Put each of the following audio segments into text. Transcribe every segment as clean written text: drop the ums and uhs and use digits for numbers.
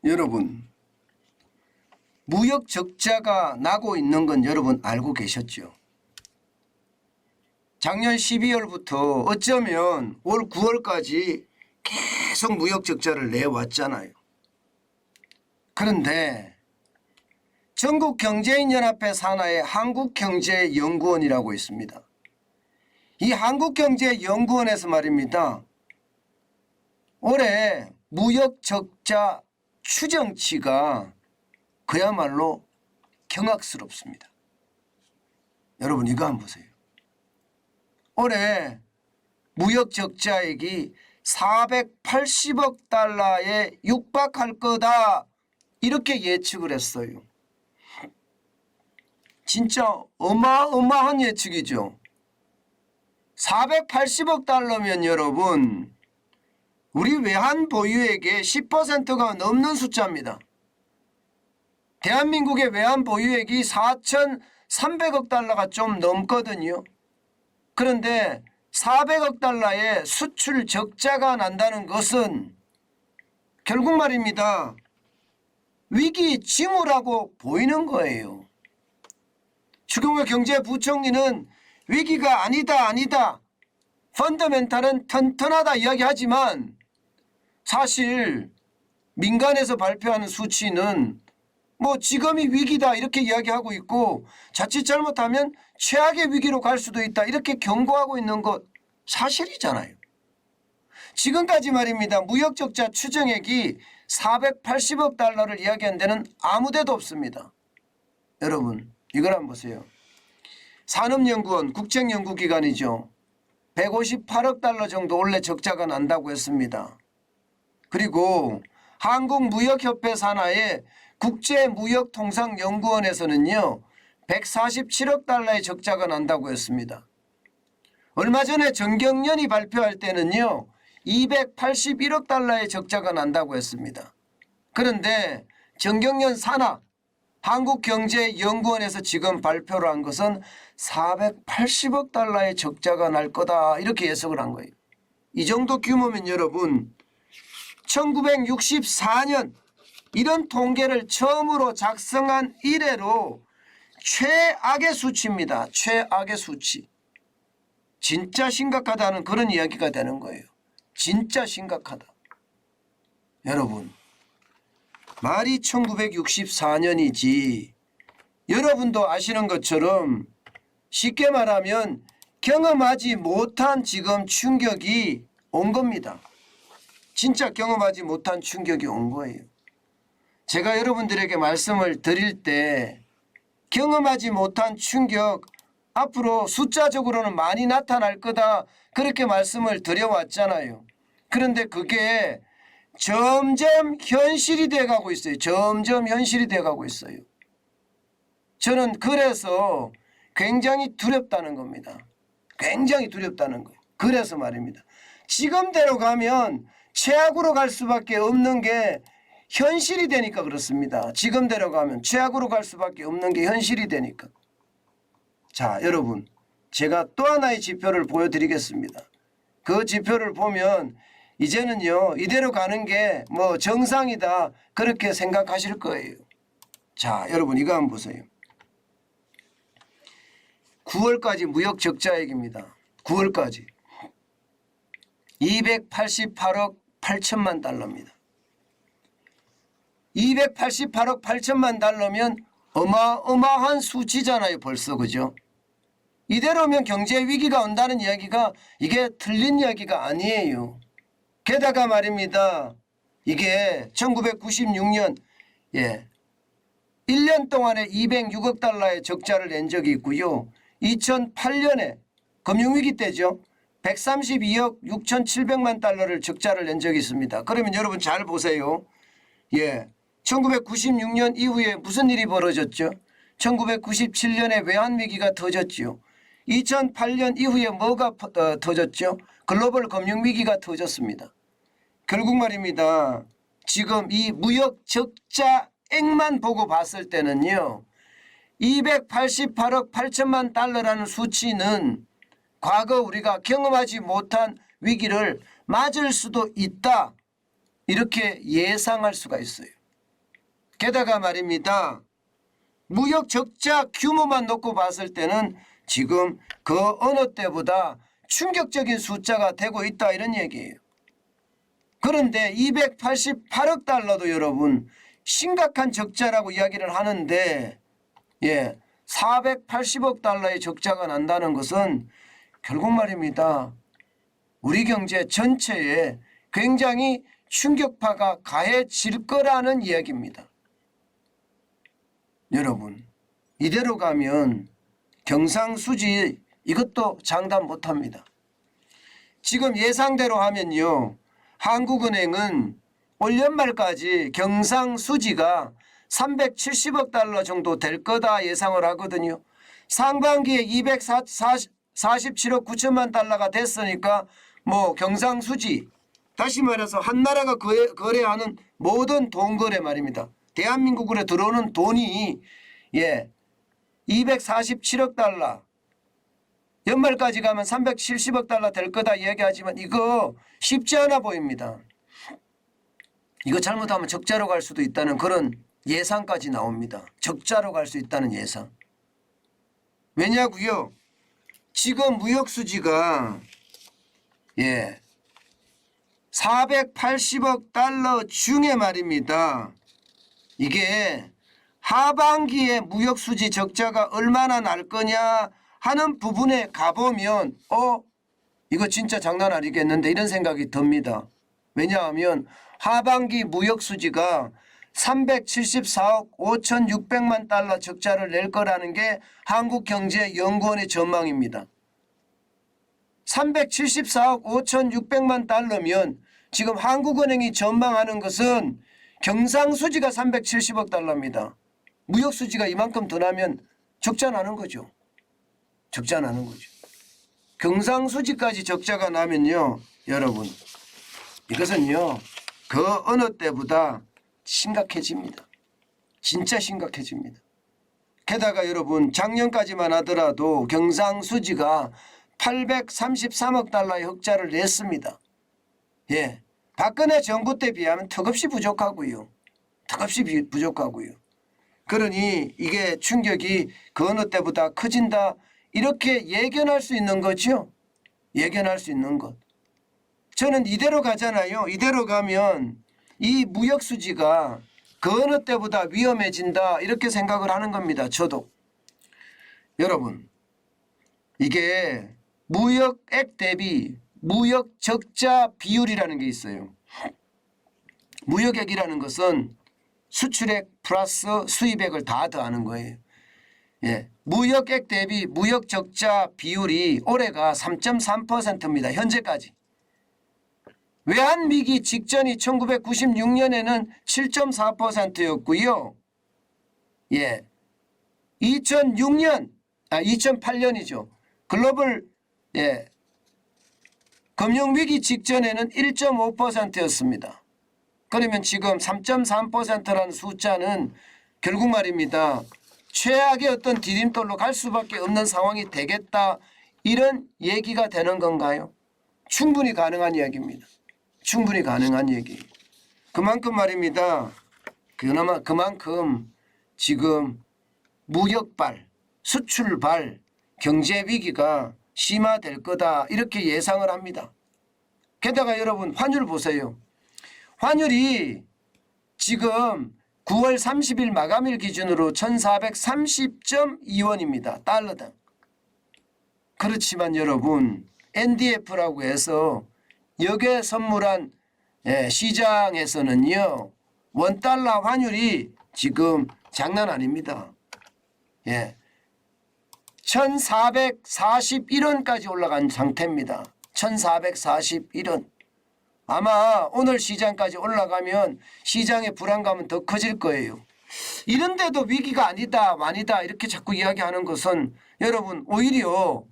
여러분, 무역 적자가 나고 있는 건 여러분 알고 계셨죠? 작년 12월부터 어쩌면 올 9월까지 계속 무역 적자를 내왔잖아요. 그런데 전국경제인연합회 산하의 한국경제연구원이라고 있습니다. 이 한국경제연구원에서 말입니다. 올해 무역 적자 추정치가 그야말로 경악스럽습니다. 여러분 이거 한번 보세요. 올해 무역 적자액이 480억 달러에 육박할 거다 이렇게 예측을 했어요. 진짜 어마어마한 예측이죠. 480억 달러면 여러분 우리 외환 보유액의 10%가 넘는 숫자입니다. 대한민국의 외환 보유액이 4,300억 달러가 좀 넘거든요. 그런데 400억 달러의 수출 적자가 난다는 것은 결국 말입니다. 위기 징후라고 보이는 거예요. 추경호 경제부총리는 위기가 아니다. 펀더멘탈은 튼튼하다 이야기하지만 사실 민간에서 발표하는 수치는 뭐 지금이 위기다 이렇게 이야기하고 있고 자칫 잘못하면 최악의 위기로 갈 수도 있다 이렇게 경고하고 있는 것 사실이잖아요. 지금까지 말입니다. 무역적자 추정액이 480억 달러를 이야기한 데는 아무 데도 없습니다. 여러분 이걸 한번 보세요. 산업연구원 국책연구기관이죠. 158억 달러 정도 원래 적자가 난다고 했습니다. 그리고 한국무역협회 산하의 국제무역통상연구원에서는요 147억 달러의 적자가 난다고 했습니다. 얼마 전에 정경련이 발표할 때는요 281억 달러의 적자가 난다고 했습니다. 그런데 정경련 산하 한국경제연구원에서 지금 발표를 한 것은 480억 달러의 적자가 날 거다 이렇게 예측을 한 거예요. 이 정도 규모면 여러분 1964년 이런 통계를 처음으로 작성한 이래로 최악의 수치입니다. 최악의 수치. 진짜 심각하다는 그런 이야기가 되는 거예요. 진짜 심각하다. 여러분 말이 1964년이지 여러분도 아시는 것처럼 쉽게 말하면 경험하지 못한 지금 충격이 온 겁니다. 진짜 경험하지 못한 충격이 온 거예요. 제가 여러분들에게 말씀을 드릴 때 경험하지 못한 충격 앞으로 숫자적으로는 많이 나타날 거다 그렇게 말씀을 드려왔잖아요. 그런데 그게 점점 현실이 돼가고 있어요. 점점 현실이 돼가고 있어요. 저는 그래서 굉장히 두렵다는 겁니다. 굉장히 두렵다는 거예요. 그래서 말입니다. 지금대로 가면 최악으로 갈 수밖에 없는 게 현실이 되니까 그렇습니다. 지금대로 가면 최악으로 갈 수밖에 없는 게 현실이 되니까. 자, 여러분 제가 또 하나의 지표를 보여드리겠습니다. 그 지표를 보면 이제는요 이대로 가는 게 뭐 정상이다 그렇게 생각하실 거예요. 자, 여러분 이거 한번 보세요. 9월까지 무역 적자액입니다. 9월까지 288억 8천만 달러입니다. 288억 8천만 달러면 어마어마한 수치잖아요. 벌써 그죠? 이대로면 경제 위기가 온다는 이야기가 이게 틀린 이야기가 아니에요. 게다가 말입니다. 이게 1996년 1년 동안에 206억 달러의 적자를 낸 적이 있고요. 2008년에 금융위기 때죠. 132억 6,700만 달러를 적자를 낸 적이 있습니다. 그러면 여러분 잘 보세요. 1996년 이후에 무슨 일이 벌어졌죠? 1997년에 외환위기가 터졌죠. 2008년 이후에 뭐가 터졌죠? 글로벌 금융위기가 터졌습니다. 결국 말입니다. 지금 이 무역 적자액만 보고 봤을 때는요. 288억 8천만 달러라는 수치는 과거 우리가 경험하지 못한 위기를 맞을 수도 있다. 이렇게 예상할 수가 있어요. 게다가 말입니다. 무역 적자 규모만 놓고 봤을 때는 지금 그 어느 때보다 충격적인 숫자가 되고 있다 이런 얘기예요. 그런데 288억 달러도 여러분 심각한 적자라고 이야기를 하는데 480억 달러의 적자가 난다는 것은 결국 말입니다. 우리 경제 전체에 굉장히 충격파가 가해질 거라는 이야기입니다. 여러분 이대로 가면 경상수지 이것도 장담 못합니다. 지금 예상대로 하면요. 한국은행은 올 연말까지 경상수지가 370억 달러 정도 될 거다 예상을 하거든요. 상반기에 247억 9천만 달러가 됐으니까 뭐 경상수지 다시 말해서 한나라가 거래하는 모든 돈거래 말입니다. 대한민국으로 들어오는 돈이 247억 달러 연말까지 가면 370억 달러 될 거다 이야기하지만 이거 쉽지 않아 보입니다. 이거 잘못하면 적자로 갈 수도 있다는 그런 예상까지 나옵니다. 적자로 갈 수 있다는 예상. 왜냐고요? 지금 무역수지가 480억 달러 중에 말입니다. 이게 하반기에 무역수지 적자가 얼마나 날 거냐 하는 부분에 가보면 이거 진짜 장난 아니겠는데 이런 생각이 듭니다. 왜냐하면 하반기 무역수지가 374억 5,600만 달러 적자를 낼 거라는 게 한국경제연구원의 전망입니다. 374억 5,600만 달러면 지금 한국은행이 전망하는 것은 경상수지가 370억 달러입니다. 무역수지가 이만큼 더 나면 적자 나는 거죠. 적자 나는 거죠. 경상수지까지 적자가 나면요. 여러분 이것은요. 그 어느 때보다 심각해집니다. 진짜 심각해집니다. 게다가 여러분 작년까지만 하더라도 경상수지가 833억 달러의 흑자를 냈습니다. 박근혜 정부 때 비하면 턱없이 부족하고요. 턱없이 부족하고요. 그러니 이게 충격이 그 어느 때보다 커진다 이렇게 예견할 수 있는 거죠. 예견할 수 있는 것. 저는 이대로 가잖아요. 이대로 가면 이 무역수지가 그 어느 때보다 위험해진다 이렇게 생각을 하는 겁니다. 저도. 여러분 이게 무역액 대비 무역적자 비율이라는 게 있어요. 무역액이라는 것은 수출액 플러스 수입액을 다 더하는 거예요. 무역액 대비 무역적자 비율이 올해가 3.3%입니다. 현재까지. 외환위기 직전이 1996년에는 7.4%였고요. 2008년이죠. 글로벌 금융위기 직전에는 1.5%였습니다. 그러면 지금 3.3%라는 숫자는 결국 말입니다. 최악의 어떤 디딤돌로 갈 수밖에 없는 상황이 되겠다 이런 얘기가 되는 건가요? 충분히 가능한 이야기입니다. 충분히 가능한 얘기. 그만큼 말입니다. 그만큼 지금 무역발, 수출발 경제위기가 심화될 거다 이렇게 예상을 합니다. 게다가 여러분 환율 보세요. 환율이 지금 9월 30일 마감일 기준으로 1430.2원입니다. 달러당. 그렇지만 여러분 NDF라고 해서 역에 선물한 시장에서는요. 원달러 환율이 지금 장난 아닙니다. 1441원까지 올라간 상태입니다. 1441원. 아마 오늘 시장까지 올라가면 시장의 불안감은 더 커질 거예요. 이런데도 위기가 아니다 이렇게 자꾸 이야기하는 것은 여러분 오히려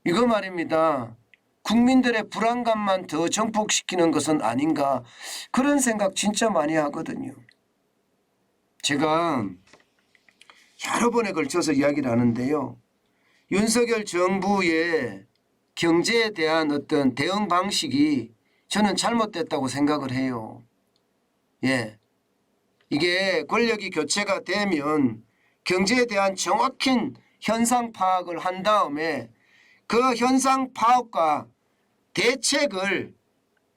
이거 말입니다. 국민들의 불안감만 더 증폭시키는 것은 아닌가 그런 생각 진짜 많이 하거든요. 제가 여러 번에 걸쳐서 이야기를 하는데요. 윤석열 정부의 경제에 대한 어떤 대응 방식이 저는 잘못됐다고 생각을 해요. 이게 권력이 교체가 되면 경제에 대한 정확한 현상 파악을 한 다음에 그 현상 파악과 대책을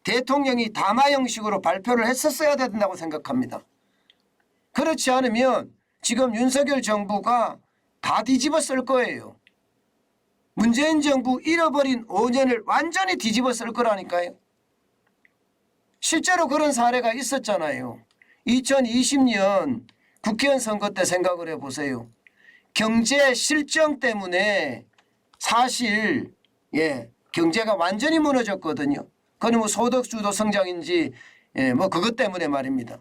대통령이 담화 형식으로 발표를 했었어야 된다고 생각합니다. 그렇지 않으면 지금 윤석열 정부가 다 뒤집어 쓸 거예요. 문재인 정부 잃어버린 5년을 완전히 뒤집어 쓸 거라니까요. 실제로 그런 사례가 있었잖아요. 2020년 국회의원 선거 때 생각을 해보세요. 경제 실정 때문에 사실 경제가 완전히 무너졌거든요. 그건 뭐 소득주도 성장인지 뭐 그것 때문에 말입니다.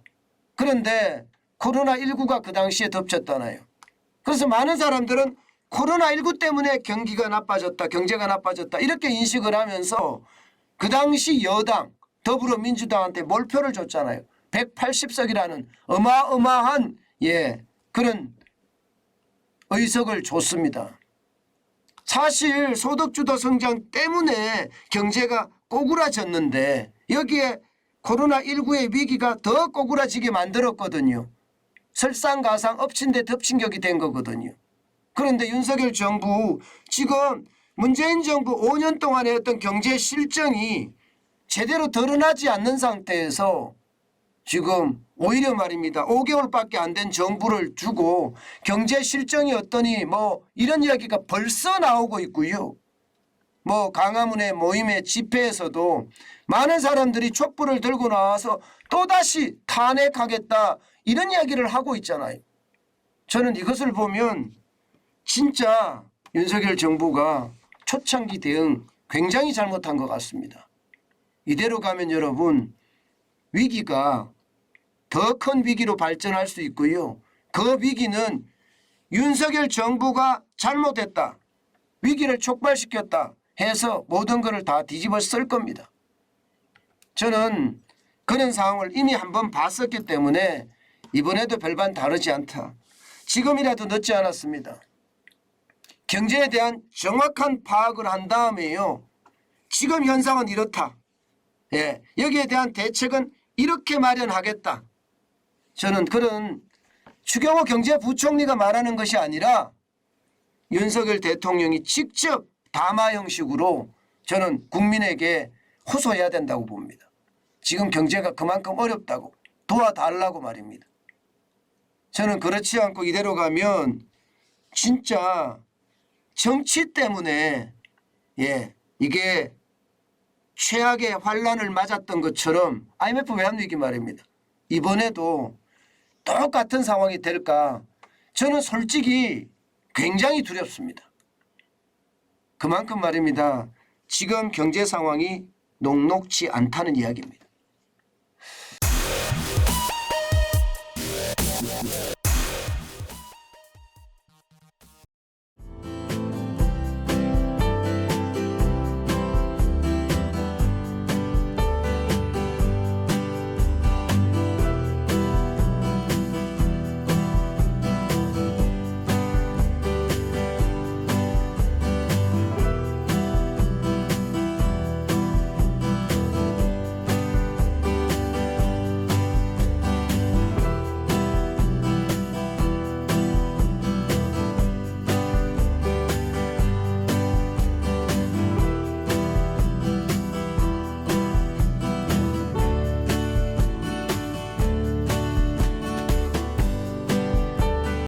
그런데 코로나19가 그 당시에 덮쳤잖아요. 그래서 많은 사람들은 코로나19 때문에 경기가 나빠졌다, 경제가 나빠졌다 이렇게 인식을 하면서 그 당시 여당 더불어민주당한테 몰표를 줬잖아요. 180석이라는 어마어마한 그런 의석을 줬습니다. 사실 소득주도 성장 때문에 경제가 꼬꾸라졌는데 여기에 코로나19의 위기가 더 꼬꾸라지게 만들었거든요. 설상가상 엎친 데 덮친 격이 된 거거든요. 그런데 윤석열 정부 지금 문재인 정부 5년 동안의 어떤 경제 실정이 제대로 드러나지 않는 상태에서 지금 오히려 말입니다. 5개월밖에 안 된 정부를 두고 경제 실정이 어떠니 뭐 이런 이야기가 벌써 나오고 있고요. 뭐 광화문의 모임의 집회에서도 많은 사람들이 촛불을 들고 나와서 또다시 탄핵하겠다 이런 이야기를 하고 있잖아요. 저는 이것을 보면 진짜 윤석열 정부가 초창기 대응 굉장히 잘못한 것 같습니다. 이대로 가면 여러분 위기가 더 큰 위기로 발전할 수 있고요. 그 위기는 윤석열 정부가 잘못했다, 위기를 촉발시켰다 해서 모든 것을 다 뒤집어 쓸 겁니다. 저는 그런 상황을 이미 한번 봤었기 때문에 이번에도 별반 다르지 않다. 지금이라도 늦지 않았습니다. 경제에 대한 정확한 파악을 한 다음에요. 지금 현상은 이렇다. 여기에 대한 대책은 이렇게 마련하겠다. 저는 그런 추경호 경제부총리가 말하는 것이 아니라 윤석열 대통령이 직접 담화 형식으로 저는 국민에게 호소해야 된다고 봅니다. 지금 경제가 그만큼 어렵다고 도와달라고 말입니다. 저는 그렇지 않고 이대로 가면 진짜 정치 때문에 이게 최악의 환란을 맞았던 것처럼 IMF 외환위기 말입니다. 이번에도 똑같은 상황이 될까 저는 솔직히 굉장히 두렵습니다. 그만큼 말입니다. 지금 경제 상황이 녹록지 않다는 이야기입니다.